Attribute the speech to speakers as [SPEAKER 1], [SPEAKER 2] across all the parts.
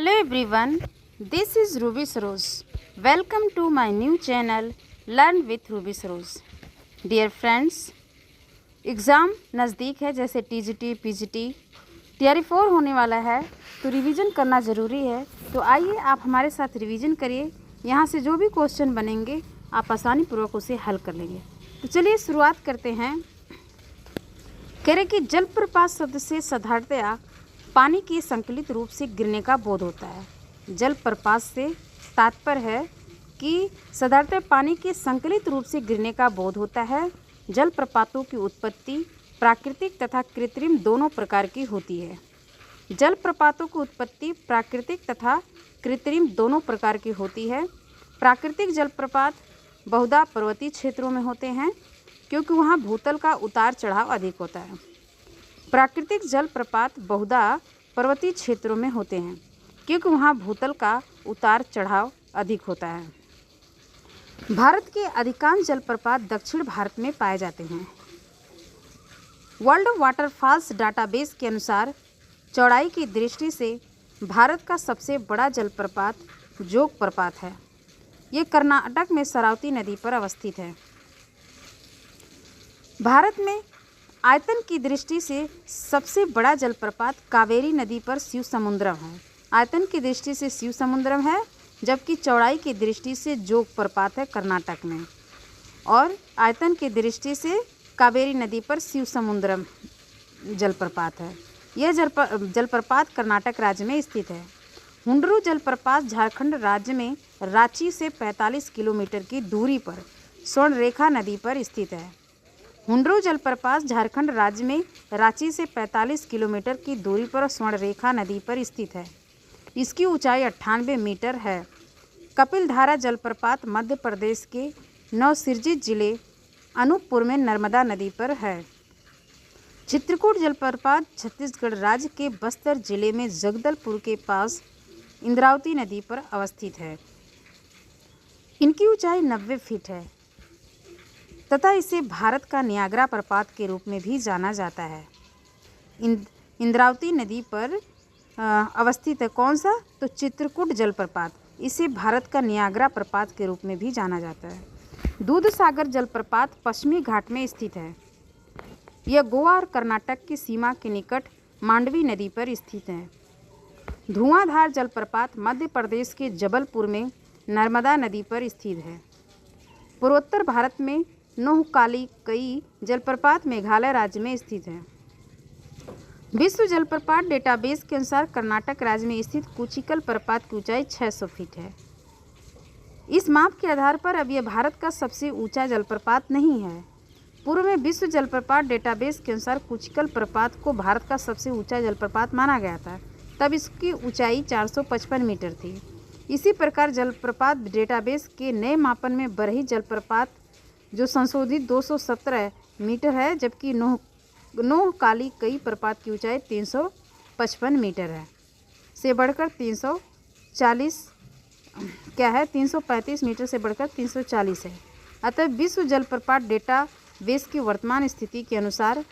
[SPEAKER 1] Hello everyone, this is Ruby Saroj. Welcome to my new channel Learn with Ruby Saroj. Dear friends, exam नज़दीक है, जैसे TGT, PGT, TRE 4 होने वाला है, तो रिवीजन करना ज़रूरी है। तो आइए आप हमारे साथ रिवीजन करिए। यहाँ से जो भी क्वेश्चन बनेंगे आप आसानी पूर्वक उसे हल कर लेंगे। तो चलिए शुरुआत करते हैं। कह रहे कि जलप्रपात शब्द से साधारणतया पानी के संकलित रूप से गिरने का बोध होता है। जलप्रपात से तात्पर्य है कि साधारणतः पानी के संकलित रूप से गिरने का बोध होता है। जलप्रपातों की उत्पत्ति प्राकृतिक तथा कृत्रिम दोनों प्रकार की होती है। जलप्रपातों की उत्पत्ति प्राकृतिक तथा कृत्रिम दोनों प्रकार की होती है। प्राकृतिक जलप्रपात बहुधा पर्वतीय क्षेत्रों में होते हैं, क्योंकि वहाँ भूतल का उतार चढ़ाव अधिक होता है। प्राकृतिक जलप्रपात बहुधा पर्वतीय क्षेत्रों में होते हैं, क्योंकि वहाँ भूतल का उतार चढ़ाव अधिक होता है। भारत के अधिकांश जलप्रपात दक्षिण भारत में पाए जाते हैं। वर्ल्ड वाटरफॉल्स डाटाबेस के अनुसार चौड़ाई की दृष्टि से भारत का सबसे बड़ा जलप्रपात जोग प्रपात है। ये कर्नाटक में शरावती नदी पर अवस्थित है। भारत में आयतन की दृष्टि से सबसे बड़ा जलप्रपात कावेरी नदी पर शिव समुद्रम है। आयतन की दृष्टि से शिव समुद्रम है, जबकि चौड़ाई की दृष्टि से जोग प्रपात है कर्नाटक में, और आयतन की दृष्टि से कावेरी नदी पर शिव समुद्रम जलप्रपात है। यह जलप्रपात कर्नाटक राज्य में स्थित है। हुंडरू जलप्रपात झारखंड राज्य में रांची से 45 किलोमीटर की दूरी पर स्वर्णरेखा नदी पर स्थित है। हुंडरू जलप्रपात झारखंड राज्य में रांची से 45 किलोमीटर की दूरी पर स्वर्णरेखा नदी पर स्थित है। इसकी ऊंचाई 98 मीटर है। कपिलधारा जलप्रपात मध्य प्रदेश के नवसिरजित जिले अनूपपुर में नर्मदा नदी पर है। चित्रकूट जलप्रपात छत्तीसगढ़ राज्य के बस्तर जिले में जगदलपुर के पास इंद्रावती नदी पर अवस्थित है। इनकी ऊंचाई 90 फीट है तथा इसे भारत का नियाग्रा प्रपात के रूप में भी जाना जाता है। इंद्रावती नदी पर अवस्थित है कौन सा? तो चित्रकूट जलप्रपात। इसे भारत का नियाग्रा प्रपात के रूप में भी जाना जाता है। दूधसागर जलप्रपात पश्चिमी घाट में स्थित है। यह गोवा और कर्नाटक की सीमा के निकट मांडवी नदी पर स्थित है। धुआंधार जलप्रपात मध्य प्रदेश के जबलपुर में नर्मदा नदी पर स्थित है। पूर्वोत्तर भारत में नोहकाली कई जलप्रपात मेघालय राज्य में स्थित है। विश्व जलप्रपात डेटाबेस के अनुसार कर्नाटक राज्य में स्थित कुचिकल प्रपात की ऊंचाई 600 फीट है। इस माप के आधार पर अब यह भारत का सबसे ऊंचा जलप्रपात नहीं है। पूर्व में विश्व जलप्रपात डेटाबेस के अनुसार कुचिकल प्रपात को भारत का सबसे ऊंचा जलप्रपात माना गया था। तब इसकी ऊंचाई 455 मीटर थी। इसी प्रकार जलप्रपात डेटाबेस के नए मापन में बरही जलप्रपात जो संशोधित 217 मीटर है, जबकि नोहकाली कई प्रपात की ऊंचाई 355 मीटर है से बढ़कर 335 मीटर से बढ़कर 340 है। अतः विश्व जलप्रपात डेटाबेस की वर्तमान स्थिति के अनुसार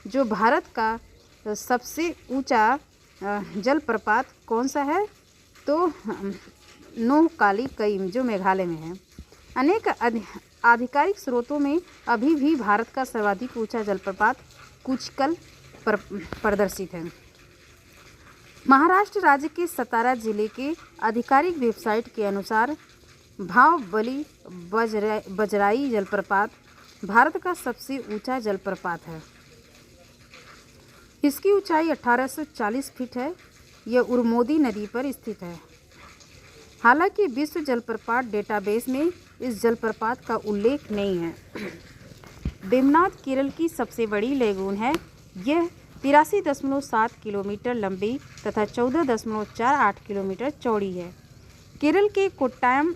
[SPEAKER 1] जो भारत का सबसे ऊंचा जलप्रपात कौन सा है? तो नोहकाली कई जो मेघालय में है। अनेक आधिकारिक स्रोतों में अभी भी भारत का सर्वाधिक ऊंचा जलप्रपात कुचिकल प्रदर्शित है। महाराष्ट्र राज्य के सतारा जिले के आधिकारिक वेबसाइट के अनुसार भावबली बजराई जलप्रपात भारत का सबसे ऊंचा जलप्रपात है। इसकी ऊंचाई 1840 फीट है। यह उर्मोदी नदी पर स्थित है। हालांकि विश्व जलप्रपात डेटाबेस में इस जलप्रपात का उल्लेख नहीं है। वेमनाथ केरल की सबसे बड़ी लेगून है। यह 83.7 किलोमीटर लंबी तथा 14.48 किलोमीटर चौड़ी है। केरल के कोट्टायम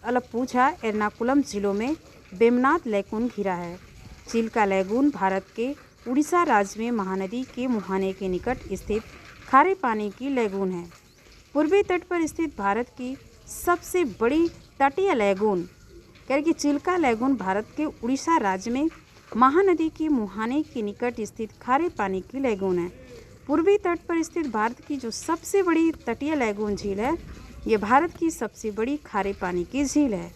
[SPEAKER 1] अलप्पुझा एर्नाकुलम जिलों में वेमनाथ लेगून घिरा है। चिल्का लेगून भारत के उड़ीसा राज्य में महानदी के मुहाने के निकट स्थित खारे पानी की लेगून है। पूर्वी तट पर स्थित भारत की सबसे बड़ी तटीय लेगून कि चिल्का लेगून भारत के उड़ीसा राज्य में महानदी के मुहाने के निकट स्थित खारे पानी की लेगून है। पूर्वी तट पर स्थित भारत की जो सबसे बड़ी तटीय लैगून झील है, ये भारत की सबसे बड़ी खारे पानी की झील है।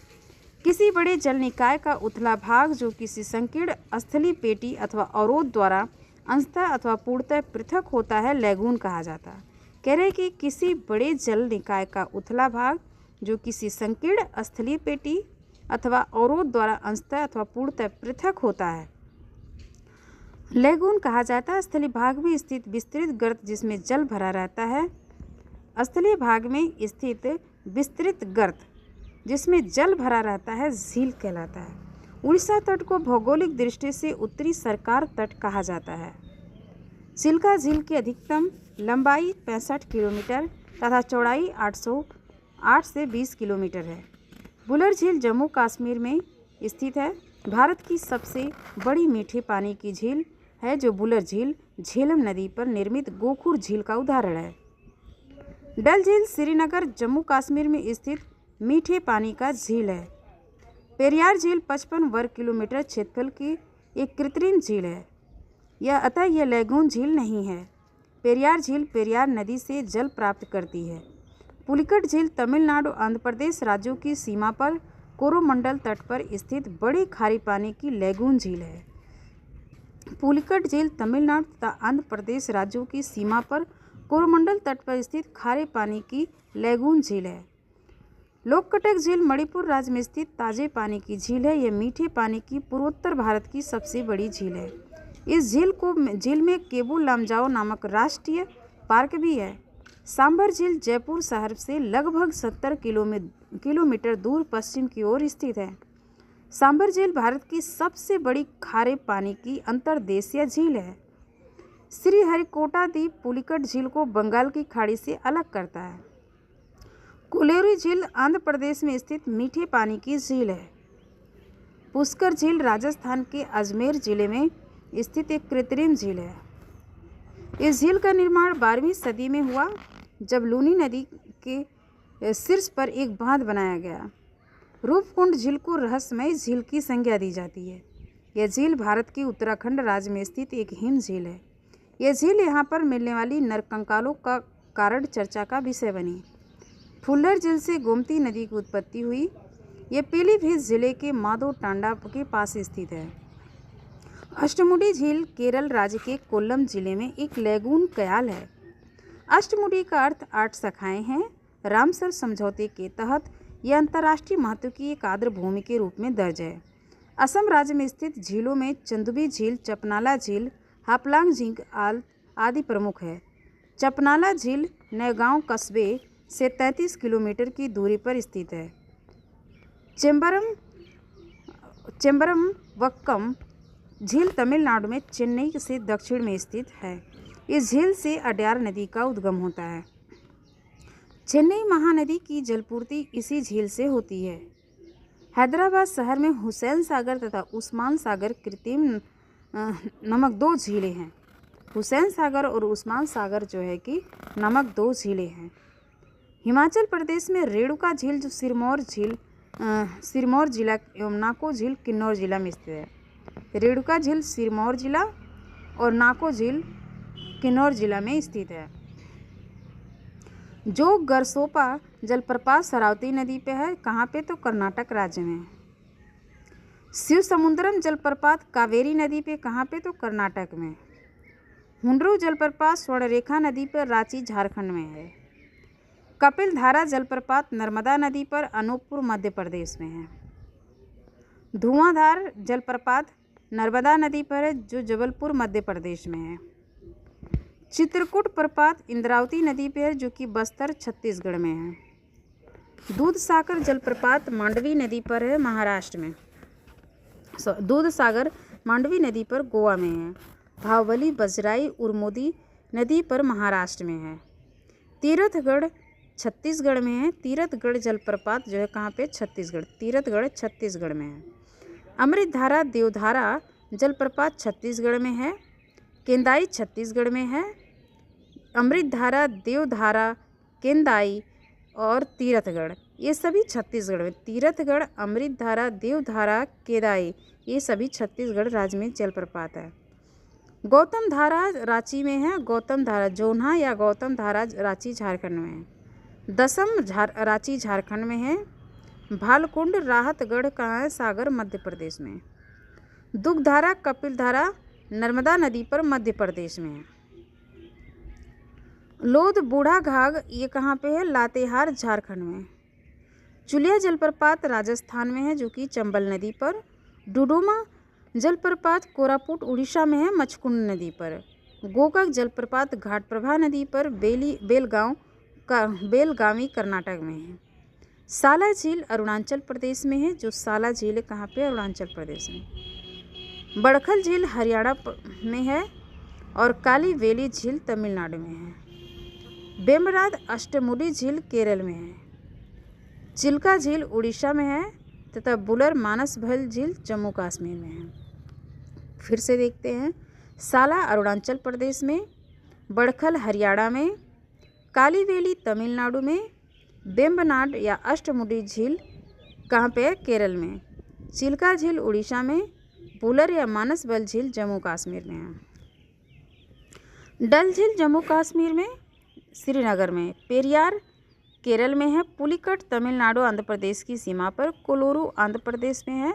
[SPEAKER 1] किसी बड़े जल निकाय का उथला भाग जो किसी संकीर्ण स्थलीय पेटी अथवा अवरोध द्वारा अंशतः अथवा पूर्णतः पृथक होता है, लैगून कहा जाता है। कह रहे कि किसी बड़े जल निकाय का उथला भाग जो किसी संकीर्ण स्थलीय पेटी अथवा अवरोध द्वारा अंशतः अथवा पूर्णतः पृथक होता है, लैगून कहा जाता है। स्थलीय भाग में स्थित विस्तृत गर्त जिसमें जल भरा रहता है, स्थलीय भाग में स्थित विस्तृत गर्त जिसमें जल भरा रहता है, झील कहलाता है। उड़ीसा तट को भौगोलिक दृष्टि से उत्तरी सरकार तट कहा जाता है। चिल्का झील की अधिकतम लंबाई 65 किलोमीटर तथा चौड़ाई 808 से 20 किलोमीटर है। बुलर झील जम्मू कश्मीर में स्थित है। भारत की सबसे बड़ी मीठे पानी की झील है जो बुलर झील झेलम नदी पर निर्मित गोखुर झील का उदाहरण है। डल झील श्रीनगर जम्मू कश्मीर में स्थित मीठे पानी का झील है। पेरियार झील 55 वर्ग किलोमीटर क्षेत्रफल की एक कृत्रिम झील है। यह लैगून झील नहीं है। पेरियार झील पेरियार नदी से जल प्राप्त करती है। पुलिकट झील तमिलनाडु आंध्र प्रदेश राज्यों की सीमा पर कोरोमंडल तट पर स्थित बड़े खारे पानी की लैगून झील है। पुलिकट झील तमिलनाडु तथा आंध्र प्रदेश राज्यों की सीमा पर कोरोमंडल तट पर स्थित खारे पानी की लैगून झील है। लोककटक झील मणिपुर राज्य में स्थित ताजे पानी की झील है। यह मीठे पानी की पूर्वोत्तर भारत की सबसे बड़ी झील है। इस झील में केबू लामजाओ नामक राष्ट्रीय पार्क भी है। सांभर झील जयपुर शहर से लगभग 70 किलोमीटर दूर पश्चिम की ओर स्थित है। सांभर झील भारत की सबसे बड़ी खारे पानी की अंतर्देशीय झील है। श्रीहरिकोटा द्वीप पुलिकट झील को बंगाल की खाड़ी से अलग करता है। कोलेरू झील आंध्र प्रदेश में स्थित मीठे पानी की झील है। पुष्कर झील राजस्थान के अजमेर जिले में स्थित एक कृत्रिम झील है। इस झील का निर्माण 12वीं सदी में हुआ जब लूनी नदी के शीर्ष पर एक बांध बनाया गया। रूपकुंड झील को रहस्यमय झील की संज्ञा दी जाती है। यह झील भारत के उत्तराखंड राज्य में स्थित एक हिम झील है। यह झील यहाँ पर मिलने वाली नरकंकालों का कारण चर्चा का विषय बनी। फुल्लर झील से गोमती नदी की उत्पत्ति हुई। यह पीलीभीत जिले के माधो टांडा के पास स्थित है। अष्टमुडी झील केरल राज्य के कोल्लम जिले में एक लैगून कयाल है। अष्टमुडी का अर्थ 8 शाखाएं हैं। रामसर समझौते के तहत यह अंतर्राष्ट्रीय महत्व की एक आर्द्र भूमि के रूप में दर्ज है। असम राज्य में स्थित झीलों में चंदुबी झील, चपनाला झील, हापलांग झील आदि प्रमुख है। चपनाला झील नौगांव कस्बे से 33 किलोमीटर की दूरी पर स्थित है। चेम्बरम वक्कम झील तमिलनाडु में चेन्नई से दक्षिण में स्थित है। इस झील से अड्यार नदी का उद्गम होता है। चेन्नई महानदी की जलपूर्ति इसी झील से होती है। हैदराबाद शहर में हुसैन सागर तथा उस्मान सागर कृत्रिम नमक 2 झीलें हैं। हुसैन सागर और उस्मान सागर जो है कि नमक 2 झीलें हैं। हिमाचल प्रदेश में रेणुका झील जो सिरमौर जिला एवं नाको झील किन्नौर जिला में स्थित है। रेणुका झील सिरमौर जिला और नाको झील किन्नौर जिला में स्थित है। जो गरसोपा जलप्रपात शरावती नदी पे है, कहाँ पे, तो कर्नाटक राज्य में। शिव समुद्रम जलप्रपात कावेरी नदी पे कहाँ पे, तो कर्नाटक में। हुंडरू जलप्रपात स्वर्णरेखा नदी पर रांची झारखंड में है। कपिल धारा जलप्रपात नर्मदा नदी पर अनूपपुर मध्य प्रदेश में है। धुआंधार जलप्रपात नर्मदा नदी पर है जो जबलपुर मध्य प्रदेश में है। चित्रकूट प्रपात इंद्रावती नदी पर है जो कि बस्तर छत्तीसगढ़ में है। दूधसागर जलप्रपात मांडवी नदी पर है महाराष्ट्र में। दूधसागर मांडवी नदी पर गोवा में है। भावली बजराई उर्मोदी नदी पर महाराष्ट्र में है। तीरथगढ़ छत्तीसगढ़ में है। तीरथगढ़ जलप्रपात जो है कहाँ पे, छत्तीसगढ़। तीरथगढ़ छत्तीसगढ़ में है। अमृतधारा देवधारा जलप्रपात छत्तीसगढ़ में है। केंदाई छत्तीसगढ़ में है। अमृतधारा देवधारा केंदाई और तीरथगढ़ ये सभी छत्तीसगढ़ में। तीरथगढ़ अमृतधारा देवधारा केदाई ये सभी छत्तीसगढ़ राज्य में जलप्रपात है। गौतम धारा रांची में है, गौतम धारा जोन्हा या गौतम धारा रांची झारखंड में है। दसम रांची झारखंड में है। भालकुंड राहतगढ़ कहाँ है? सागर मध्य प्रदेश में। दुग्धारा कपिल धारा नर्मदा नदी पर मध्य प्रदेश में है। लोध बूढ़ा घाघ ये कहाँ पे है? लातेहार झारखंड में। चुलिया जलप्रपात राजस्थान में है जो कि चंबल नदी पर। डुडुमा जलप्रपात कोरापुट उड़ीसा में है मचकुंड नदी पर। गोकाक जलप्रपात घाटप्रभा नदी पर बेलगावी कर्नाटक में है। साला झील अरुणाचल प्रदेश में है, जो साला झील कहाँ पे? अरुणाचल प्रदेश में। बड़खल झील हरियाणा में है और काली वेली झील तमिलनाडु में है। बेम्बराद अष्टमुडी झील केरल में है। चिल्का झील उड़ीसा में है तथा बुलर मानसभल झील जम्मू कश्मीर में है। फिर से देखते हैं। साला अरुणाचल प्रदेश में, बड़खल हरियाणा में, काली वेली तमिलनाडु में, बेम्बनाड या अष्टमुडी झील कहाँ पे है? केरल में। चिल्का झील उड़ीसा में, बुलर या मानसबल झील जम्मू कश्मीर में है। डल झील जम्मू कश्मीर में, श्रीनगर में। पेरियार केरल में है। पुलिकट तमिलनाडु आंध्र प्रदेश की सीमा पर। कोलोरू आंध्र प्रदेश में है।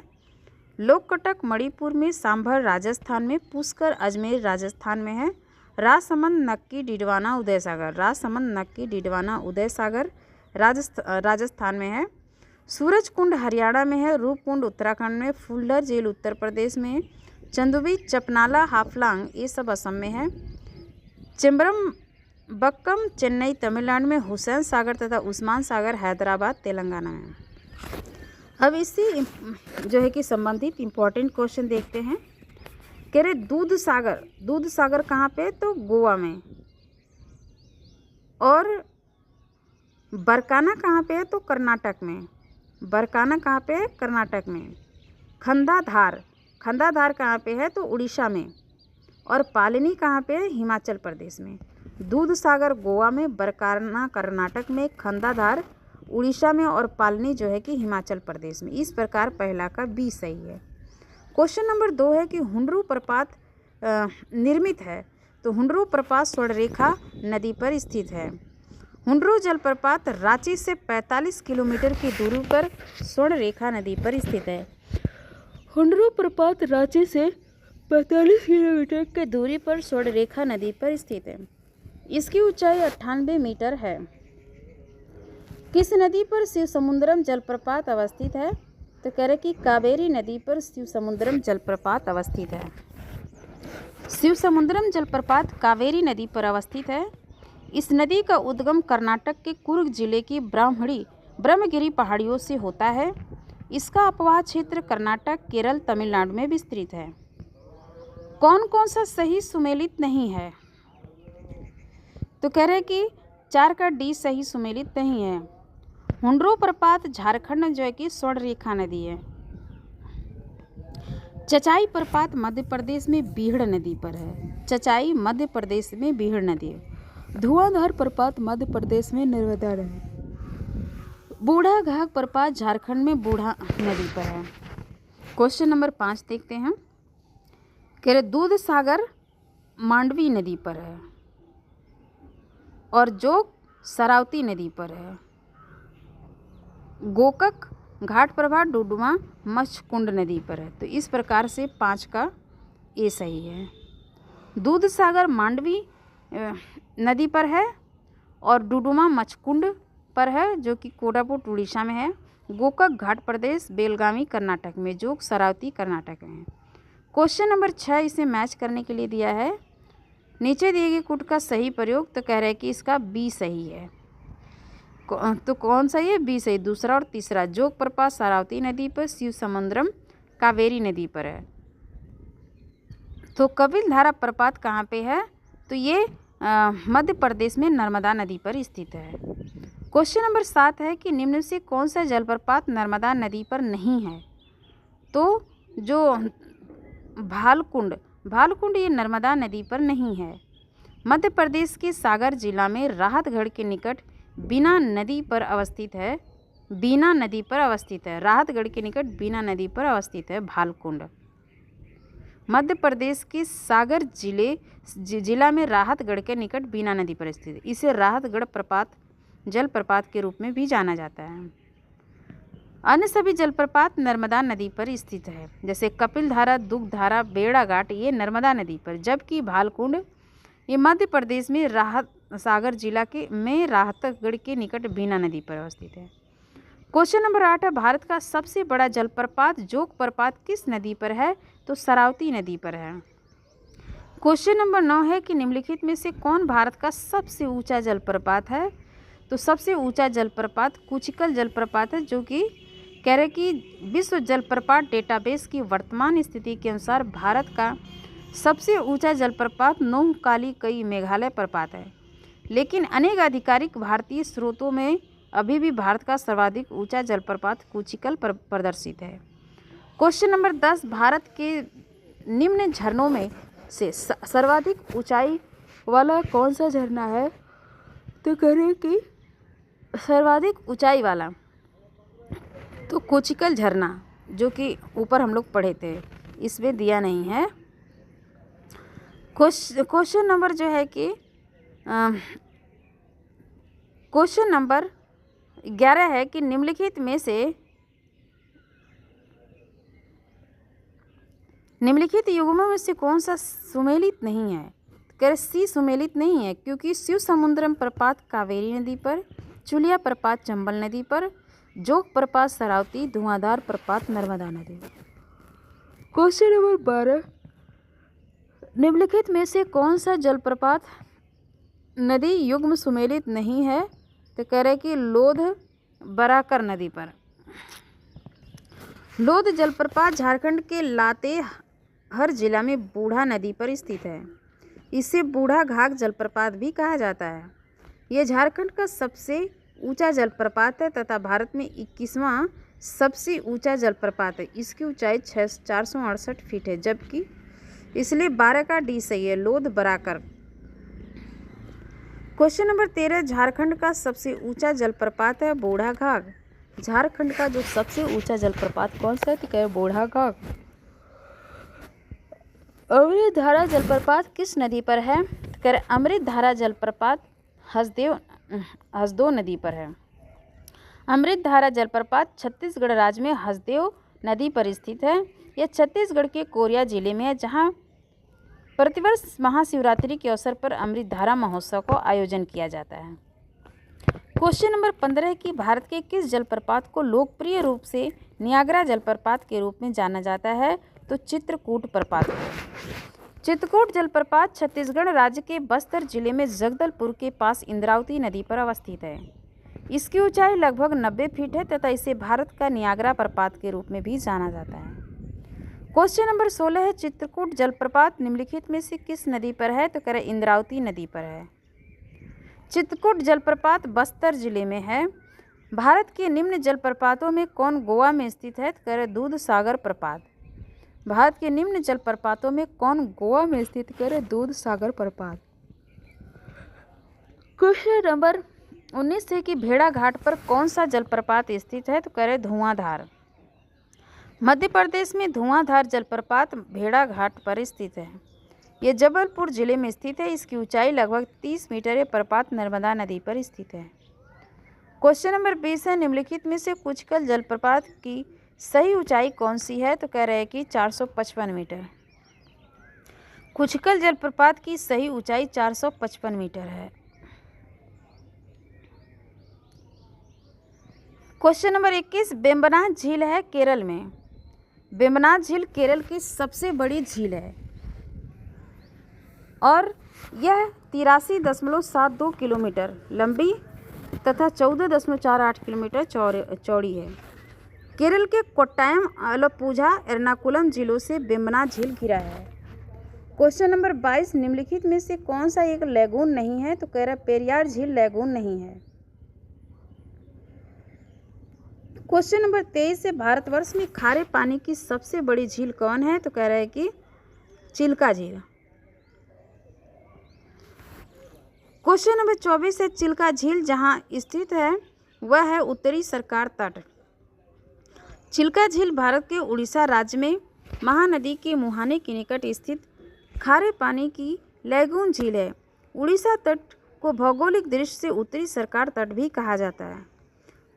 [SPEAKER 1] लोककटक मणिपुर में। सांभर राजस्थान में। पुष्कर अजमेर राजस्थान में है। राजसमंद नक्की डिडवाना उदयसागर, राजसमंद नक्की डिडवाना उदयसागर राजस्थान में है। सूरजकुंड हरियाणा में है। रूपकुंड उत्तराखंड में। फुल्लर झील उत्तर प्रदेश में। चंदुबी चपनाला हाफलांग ये सब असम में है। चिम्बरम बक्कम चेन्नई तमिलनाडु में। हुसैन सागर तथा उस्मान सागर हैदराबाद तेलंगाना में। अब इसी जो है कि संबंधित इम्पोर्टेंट क्वेश्चन देखते हैं। कह रहे दूध सागर कहाँ पे? तो गोवा में। और बरकाना कहाँ पे है? तो कर्नाटक में। बरकाना कहाँ पे है? कर्नाटक में। खंडाधार कहाँ पे है? तो उड़ीसा में। और पालनी कहाँ पे है? हिमाचल प्रदेश में। दूध सागर गोवा में, बरकाना कर्नाटक में, खंडाधार उड़ीसा में और पालनी जो है कि हिमाचल प्रदेश में। इस प्रकार पहला का बी सही है। क्वेश्चन नंबर 2 है कि हुंडरू प्रपात निर्मित है। तो हुंडरू प्रपात स्वर्णरेखा नदी पर स्थित है। हुंडरू जलप्रपात रांची से 45 किलोमीटर की दूरी पर स्वर्णरेखा नदी पर स्थित है। हुंडरू प्रपात रांची से 45 किलोमीटर की दूरी पर स्वर्णरेखा नदी पर स्थित है। इसकी ऊंचाई 98 मीटर है। किस नदी पर शिव समुद्रम जलप्रपात अवस्थित है? तो कह रहे कि कावेरी नदी पर शिव समुद्रम जलप्रपात अवस्थित है। शिव समुद्रम जलप्रपात कावेरी नदी पर अवस्थित है। इस नदी का उद्गम कर्नाटक के कुर्ग जिले की ब्रह्मगिरी पहाड़ियों से होता है। इसका अपवाह क्षेत्र कर्नाटक, केरल, तमिलनाडु में विस्तृत है। कौन कौन सा सही सुमेलित नहीं है? तो कह रहे कि 4 का डी सही सुमेलित नहीं है। हुंडरू प्रपात झारखंड में जो है कि स्वर्णरेखा नदी है। चचाई प्रपात मध्य प्रदेश में बीहड़ नदी पर है। चचाई मध्य प्रदेश में बीहड़ नदी है। धुआंधार प्रपात मध्य प्रदेश में नर्मदा नदी। बूढ़ा घाघ प्रपात झारखंड में बूढ़ा नदी पर है। क्वेश्चन नंबर 5 देखते हैं। कह रहे दूध सागर मांडवी नदी पर है और जोग सरावती नदी पर है। गोकक घाटप्रभा डुडुमा मच्छकुंड नदी पर है। तो इस प्रकार से 5 का ए सही है। दूध सागर मांडवी नदी पर है और डुडुमा मच्छकुंड पर है जो कि कोरापुट उड़ीसा में है। गोकक घाट प्रदेश बेलगावी कर्नाटक में, जोग सरावती कर्नाटक में है। क्वेश्चन नंबर 6 इसे मैच करने के लिए दिया है। नीचे दिए गए कुट का सही प्रयोग, तो कह रहे हैं कि इसका बी सही है। तो कौन सही है? बी सही। दूसरा और तीसरा जोग प्रपात सरावती नदी पर, शिव समुद्रम कावेरी नदी पर है। तो कपिल धारा प्रपात कहाँ पे है? तो ये मध्य प्रदेश में नर्मदा नदी पर स्थित है। क्वेश्चन नंबर 7 है कि निम्न से कौन सा जलप्रपात नर्मदा नदी पर नहीं है? तो जो भालकुंड ये नर्मदा नदी पर नहीं है। मध्य प्रदेश के सागर जिला में राहतगढ़ के निकट बीना नदी पर अवस्थित है। राहतगढ़ के निकट बीना नदी पर अवस्थित है भालकुंड। मध्य प्रदेश के सागर जिला में राहतगढ़ के निकट बीना नदी पर स्थित है। इसे राहतगढ़ प्रपात जलप्रपात के रूप में भी जाना जाता है। अन्य सभी जलप्रपात नर्मदा नदी पर स्थित है, जैसे कपिल धारा, दुग्ध धारा, बेड़ा घाट, ये नर्मदा नदी पर, जबकि भालकुंड ये मध्य प्रदेश में सागर जिला में राहतगढ़ के निकट बीना नदी पर अवस्थित है। क्वेश्चन नंबर 8 है, भारत का सबसे बड़ा जलप्रपात जोग प्रपात किस नदी पर है? तो शरावती नदी पर है। क्वेश्चन नंबर 9 है कि निम्नलिखित में से कौन भारत का सबसे ऊंचा जलप्रपात है? तो सबसे ऊंचा जलप्रपात कुचिकल जलप्रपात है, जो कि कह रहे कि विश्व जलप्रपात डेटाबेस की वर्तमान स्थिति के अनुसार भारत का सबसे ऊंचा जलप्रपात नोहकाली कई मेघालय प्रपात है, लेकिन अनेक आधिकारिक भारतीय स्रोतों में अभी भी भारत का सर्वाधिक ऊंचा जलप्रपात कुचिकल प्रदर्शित है। क्वेश्चन नंबर 10, भारत के निम्न झरनों में से सर्वाधिक ऊंचाई वाला कौन सा झरना है? तो करें कि सर्वाधिक ऊंचाई वाला तो कुचिकल झरना, जो कि ऊपर हम लोग पढ़े थे, इसमें दिया नहीं है। क्वेश्चन नंबर जो है कि क्वेश्चन नंबर 11 है कि निम्नलिखित युग्मों में से कौन सा सुमेलित नहीं है? कह सी सुमेलित नहीं है, क्योंकि शिव समुद्रम प्रपात कावेरी नदी पर, चुलिया प्रपात चंबल नदी पर, जोग प्रपात शरावती, धुआंधार प्रपात नर्मदा नदी पर। क्वेश्चन नंबर 12, निम्नलिखित में से कौन सा जलप्रपात नदी युग्म सुमेलित नहीं है? तो कह रहे कि लोध बराकर नदी पर। लोध जलप्रपात झारखंड के लातेहार जिला में बूढ़ा नदी पर स्थित है। इसे बूढ़ा घाघ जलप्रपात भी कहा जाता है। यह झारखंड का सबसे ऊंचा जलप्रपात है तथा भारत में 21वां सबसे ऊंचा जलप्रपात है। इसकी ऊंचाई 468 फीट है, जबकि इसलिए 12 का डी सही है, लोध बराकर। क्वेश्चन नंबर 13, झारखंड का सबसे ऊंचा जलप्रपात है बूढ़ा घाघ। झारखंड का जो सबसे ऊंचा जलप्रपात कौन सा है? तो कहे बूढ़ा घाघ। अमृत धारा जलप्रपात किस नदी पर है? तो कह रहे अमृत धारा जलप्रपात हसदेव नदी पर है। अमृत धारा जलप्रपात छत्तीसगढ़ राज्य में हसदेव नदी पर स्थित है। यह छत्तीसगढ़ के कोरिया जिले में है, जहाँ प्रतिवर्ष महाशिवरात्रि के अवसर पर अमृत धारा महोत्सव को आयोजन किया जाता है। क्वेश्चन नंबर 15 कि भारत के किस जलप्रपात को लोकप्रिय रूप से नियाग्रा जलप्रपात के रूप में जाना जाता है? तो चित्रकूट प्रपात। चित्रकूट जलप्रपात छत्तीसगढ़ राज्य के बस्तर जिले में जगदलपुर के पास इंद्रावती नदी पर अवस्थित है। इसकी ऊंचाई लगभग 90 फीट है तथा इसे भारत का नियाग्रा प्रपात के रूप में भी जाना जाता है। क्वेश्चन नंबर 16 है, चित्रकूट जलप्रपात निम्नलिखित में से किस नदी पर है? तो कह रहे इंद्रावती नदी पर है। चित्रकूट जलप्रपात बस्तर जिले में है। भारत के निम्न जलप्रपातों में कौन गोवा में स्थित है? तो कह रहे दूध सागर प्रपात। भारत के निम्न जलप्रपातों में कौन गोवा में स्थित? कह रहे दूध सागर प्रपात। क्वेश्चन नंबर 19 है कि भेड़ा घाट पर कौन सा जलप्रपात स्थित है? तो कह रहे धुआंधार। मध्य प्रदेश में धुआंधार जलप्रपात भेड़ा घाट पर स्थित है। यह जबलपुर जिले में स्थित है। इसकी ऊंचाई लगभग 30 मीटर है। प्रपात नर्मदा नदी पर स्थित है। क्वेश्चन नंबर 20 है, निम्नलिखित में से कुचिकल जलप्रपात की सही ऊंचाई कौन सी है? तो कह रहे हैं कि 455 मीटर। कुचिकल जलप्रपात की सही ऊंचाई 455 मीटर है। क्वेश्चन नंबर 21, वेम्बनाथ झील है केरल में। वेम्बनाथ झील केरल की सबसे बड़ी झील है और यह 83.72 किलोमीटर लंबी तथा 14.48 किलोमीटर चौड़ी है। केरल के कोट्टायम, आलप्पुझा, एर्नाकुलम जिलों से वेम्बनाथ झील घिरा है। क्वेश्चन नंबर 22, निम्नलिखित में से कौन सा एक लैगून नहीं है? तो कह रहा पेरियार झील लैगून नहीं है। क्वेश्चन नंबर 23 से भारतवर्ष में खारे पानी की सबसे बड़ी झील कौन है? तो कह रहा है कि चिल्का झील। क्वेश्चन नंबर 24 है, चिल्का झील जहां स्थित है वह है उत्तरी सरकार तट। चिल्का झील भारत के उड़ीसा राज्य में महानदी के मुहाने के निकट स्थित खारे पानी की लैगून झील है। उड़ीसा तट को भौगोलिक दृष्टि से उत्तरी सरकार तट भी कहा जाता है।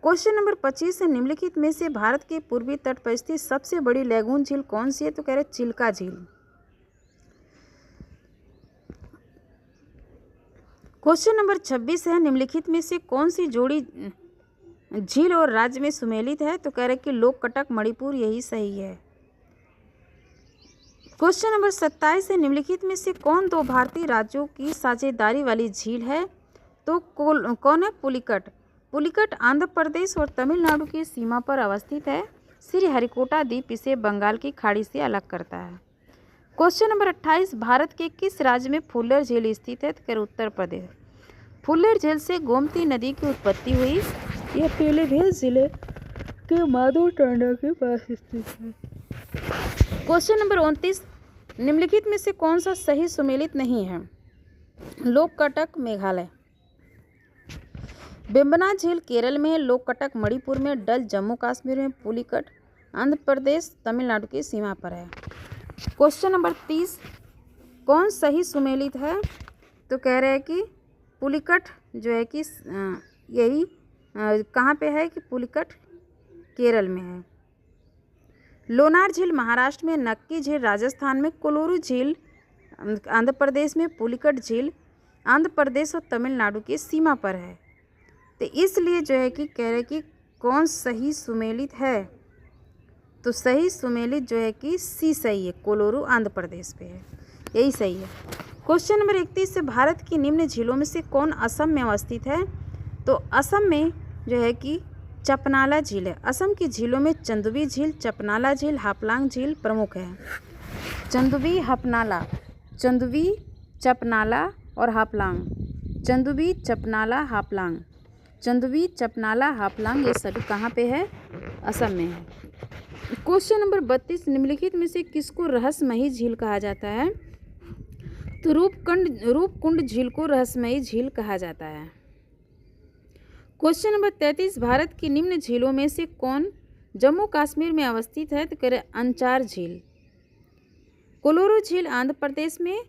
[SPEAKER 1] क्वेश्चन नंबर 25 है, निम्नलिखित में से भारत के पूर्वी तट पर स्थित सबसे बड़ी लैगून झील कौन सी है? तो कह रहे चिल्का झील। क्वेश्चन नंबर 26 है, निम्नलिखित में से कौन सी जोड़ी झील और राज्य में सुमेलित है? तो कह रहे कि लोककटक मणिपुर, यही सही है। क्वेश्चन नंबर 27 है, निम्नलिखित में से कौन दो भारतीय राज्यों की साझेदारी वाली झील है? तो कौन है? पुलिकट। पुलिकट आंध्र प्रदेश और तमिलनाडु की सीमा पर अवस्थित है। श्रीहरिकोटा द्वीप इसे बंगाल की खाड़ी से अलग करता है। क्वेश्चन नंबर 28, भारत के किस राज्य में फुल्लर झील स्थित है? तो उत्तर प्रदेश। फुल्लर झील से गोमती नदी की उत्पत्ति हुई। यह पीलीभीत जिले के माधो टांडा के पास स्थित है। क्वेश्चन नंबर 29, निम्नलिखित में से कौन सा सही सुमेलित नहीं है? लोककटक मेघालय। बेम्बना झील केरल में है। लोककटक मणिपुर में। डल जम्मू कश्मीर में। पुलिकट आंध्र प्रदेश तमिलनाडु की सीमा पर है। क्वेश्चन नंबर 30, कौन सही सुमेलित है? तो कह रहे हैं कि पुलिकट जो है कि यही कहाँ पे है? कि पुलिकट केरल में है। लोनार झील महाराष्ट्र में। नक्की झील राजस्थान में। कोलोरू झील आंध्र प्रदेश में। पुलिकट झील आंध्र प्रदेश और तमिलनाडु की सीमा पर है। तो इसलिए जो है कि कह रहे कि कौन सही सुमेलित है? तो सही सुमेलित जो है कि सी सही है, कोलोरू आंध्र प्रदेश पे है, यही सही है। क्वेश्चन नंबर 31 से भारत की निम्न झीलों में से कौन असम में अवस्थित है? तो असम में जो है कि चपनाला झील है। असम की झीलों में चंदुबी झील, चपनाला झील, हापलांग झील प्रमुख है। चंदुबी, चपनाला और हापलांग। चंदुबी, चपनाला, हापलांग। चंदुबी, चपनाला, हापलांग ये सभी कहाँ पे है? असम में है। क्वेश्चन नंबर 32, निम्नलिखित में से किसको रहस्यमयी झील कहा जाता है? तो रूपकुंड झील को रहस्यमयी झील कहा जाता है। क्वेश्चन नंबर 33, भारत की निम्न झीलों में से कौन जम्मू कश्मीर में अवस्थित है? तो कह रहे अंचार झील। कोलोरू झील आंध्र प्रदेश में।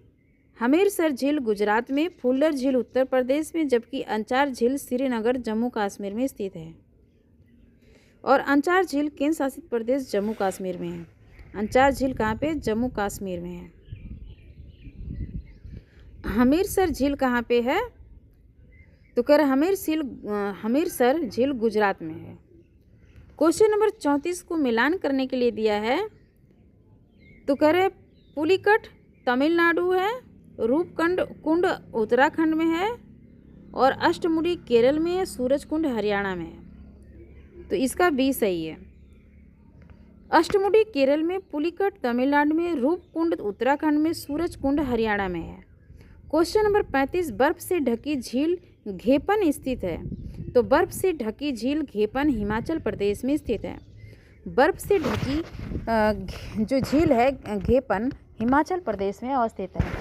[SPEAKER 1] हमीरसर झील गुजरात में। फुल्लर झील उत्तर प्रदेश में। जबकि अंचार झील श्रीनगर जम्मू कश्मीर में स्थित है। और अंचार झील केंद्र शासित प्रदेश जम्मू कश्मीर में है। अंचार झील कहाँ पे? जम्मू कश्मीर में है। हमीरसर झील कहाँ पे है? तो कह रहे हमीरसर झील गुजरात में है। क्वेश्चन नंबर 34 को मिलान करने के लिए दिया है। तो कह रहे पुलिकट तमिलनाडु है, रूपकुंड उत्तराखंड में है और अष्टमुडी केरल में है, सूरजकुंड हरियाणा में है। तो इसका बी सही है। अष्टमुडी केरल में, पुलिकट तमिलनाडु में, रूपकुंड उत्तराखंड में, सूरजकुंड हरियाणा में है। क्वेश्चन नंबर 35, बर्फ से ढकी झील घेपन स्थित है। तो बर्फ से ढकी झील घेपन हिमाचल प्रदेश में स्थित है। बर्फ से ढकी जो झील है घेपन हिमाचल प्रदेश में अवस्थित है।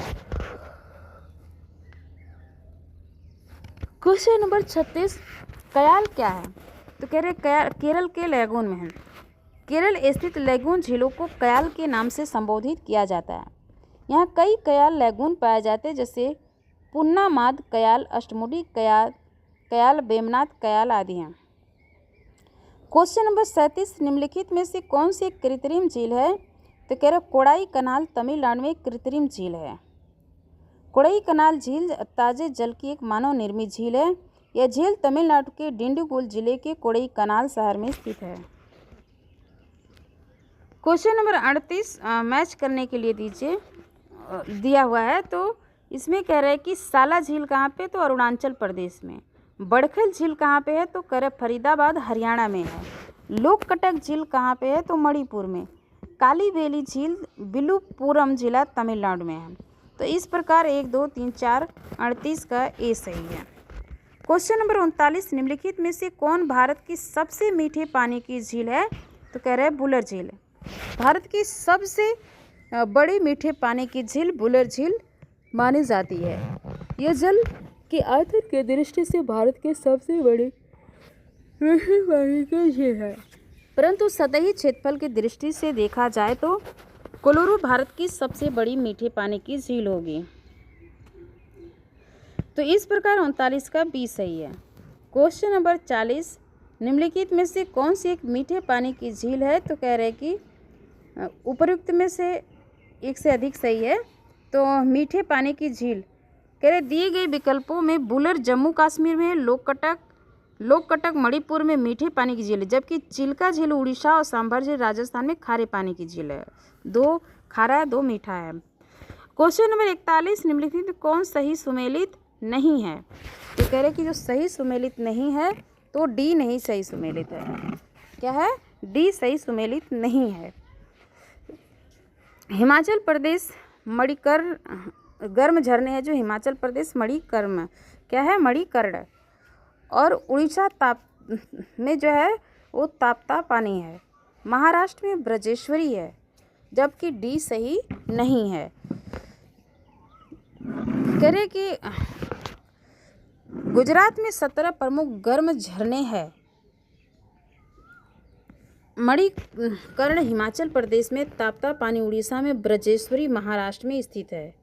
[SPEAKER 1] क्वेश्चन नंबर 36, कयाल क्या है? तो कह रहे केरल के लैगून में है। केरल स्थित लैगून झीलों को कयाल के नाम से संबोधित किया जाता है। यहाँ कई कयाल लैगून पाए जाते हैं, जैसे पुन्नामाद कयाल, अष्टमुडी कयाल, बेमनाथ कयाल आदि हैं। क्वेश्चन नंबर 37, निम्नलिखित में से कौन सी कृत्रिम झील है? तो कह रहे कोडाई कनाल तमिलनाडु में कृत्रिम झील है। कोडाई कनाल झील ताजे जल की एक मानव निर्मित झील है। यह झील तमिलनाडु के डिंडीगुल जिले के कोडाई कनाल शहर में स्थित है। क्वेश्चन नंबर 38 मैच करने के लिए दिया हुआ है। तो इसमें कह रहे हैं कि साला झील कहाँ पे? तो अरुणाचल प्रदेश में। बड़खल झील कहाँ पे है? तो कह रहे फरीदाबाद हरियाणा में है। लोककटक झील कहाँ पे है? तो मणिपुर में। काली बेली झील विलुपुरम जिला तमिलनाडु में है। तो इस प्रकार 1 2 3 4 38 का ए सही है। क्वेश्चन नंबर 39, निम्नलिखित में से कौन भारत की सबसे मीठे पानी की झील है? तो कह रहे हैं बुलर झील। भारत की सबसे बड़ी मीठे पानी की झील बुलर झील मानी जाती है। यह जल के आयतन की दृष्टि से भारत के सबसे बड़ी मीठे पानी की झील है, परंतु सतही क्षेत्रफल की दृष्टि से देखा जाए तो कोलोरू भारत की सबसे बड़ी मीठे पानी की झील होगी। तो इस प्रकार 39 का बी सही है। क्वेश्चन नंबर 40, निम्नलिखित में से कौन सी एक मीठे पानी की झील है? तो कह रहे हैं कि उपयुक्त में से एक से अधिक सही है। तो मीठे पानी की झील कह रहे दिए गए विकल्पों में बुलर जम्मू कश्मीर में, लोककटक मणिपुर में मीठे पानी की झील है, जबकि चिल्का झील उड़ीसा और सांभर झील राजस्थान में खारे पानी की झील है। 2 खारा है, 2 मीठा है। क्वेश्चन नंबर 41, निम्नलिखित में कौन सही सुमेलित नहीं है? तो कह रहे कि जो सही सुमेलित नहीं है तो डी नहीं सही सुमेलित है। क्या है? डी सही सुमेलित नहीं है। हिमाचल प्रदेश मणिकर्ण गर्म झरने हैं जो हिमाचल प्रदेश मणिकर्ण क्या है? मणिकर्ण। और उड़ीसा में जो है वो ताप्ता पानी है। महाराष्ट्र में ब्रजेश्वरी है, जबकि डी सही नहीं है। कह रहे कि गुजरात में 17 प्रमुख गर्म झरने हैं। मणिकर्ण हिमाचल प्रदेश में, ताप्ता पानी उड़ीसा में, ब्रजेश्वरी महाराष्ट्र में स्थित है।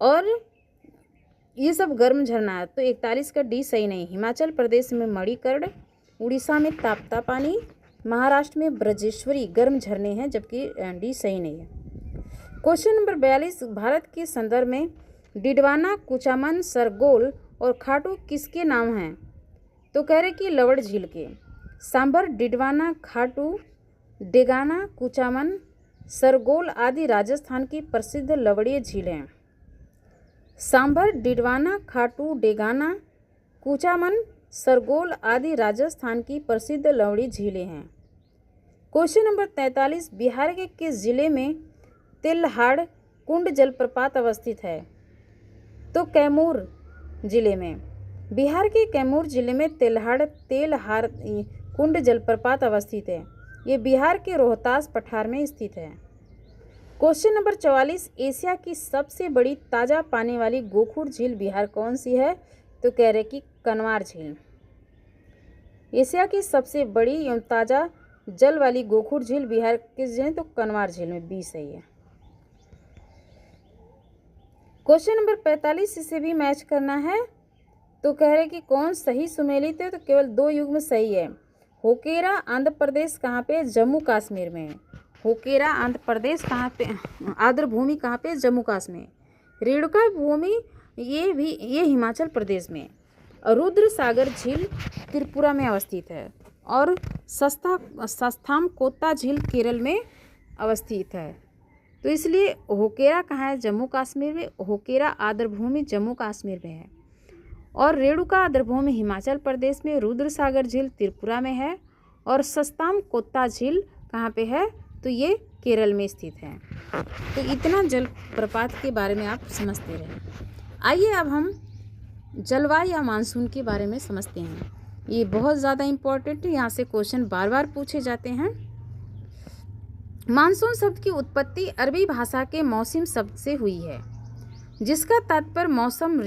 [SPEAKER 1] और ये सब गर्म झरना है। तो 41 का डी सही नहीं। हिमाचल प्रदेश में मणिकर्ण, उड़ीसा में ताप्ता पानी, महाराष्ट्र में ब्रजेश्वरी गर्म झरने हैं, जबकि डी सही नहीं है। क्वेश्चन नंबर 42, भारत के संदर्भ में डिडवाना, कुचामन, सरगोल और खाटू किसके नाम हैं? तो कह रहे कि लवण झील के। सांभर, डिडवाना, खाटू, डेगाना, कुचामन, सरगोल आदि राजस्थान की प्रसिद्ध लवणीय झीलें हैं। सांभर, डिडवाना, खाटू, डेगाना, कुचामन, सरगोल आदि राजस्थान की प्रसिद्ध लवणीय झीलें हैं। क्वेश्चन नंबर 43, बिहार के किस जिले में तेल्हाड़ कुंड जलप्रपात अवस्थित है? तो कैमूर जिले में। बिहार के कैमूर जिले में तेल्हाड़ कुंड जलप्रपात अवस्थित है। ये बिहार के रोहतास पठार में स्थित है। क्वेश्चन नंबर 44, एशिया की सबसे बड़ी ताज़ा पानी वाली गोखुर झील बिहार कौन सी है? तो कह रहे कि कनवार झील। एशिया की सबसे बड़ी एवं ताज़ा जल वाली गोखुर झील बिहार किस झील? तो कनवार झील में। बी सही है। क्वेश्चन नंबर 45, इसे भी मैच करना है। तो कह रहे कि कौन सही सुमेलित है? तो केवल 2 युग्म सही है। होकेरा आंध्र प्रदेश कहाँ पे? जम्मू कश्मीर में। होकेरा आंध्र प्रदेश कहाँ पे? आर्द्र भूमि कहाँ पे? जम्मू कश्मीर। रेणुका भूमि ये हिमाचल प्रदेश में। रुद्र सागर झील त्रिपुरा में अवस्थित है। और सस्थाम कोत्ता झील केरल में अवस्थित है। तो इसलिए होकेरा कहाँ है? जम्मू कश्मीर में। होकेरा आर्द्र भूमि जम्मू कश्मीर में है। और रेणुका आर्द्र भूमि हिमाचल प्रदेश में। रुद्र सागर झील त्रिपुरा में है। और सस्ताम कोत्ता झील कहाँ पे है? तो ये केरल में स्थित है। तो इतना जलप्रपात के बारे में आप समझते रहे। आइए अब हम जलवायु या मानसून के बारे में समझते हैं। ये बहुत ज़्यादा इम्पोर्टेंट है, यहाँ से क्वेश्चन बार बार पूछे जाते हैं। मानसून शब्द की उत्पत्ति अरबी भाषा के मौसम शब्द से हुई है, जिसका तात्पर्य मौसम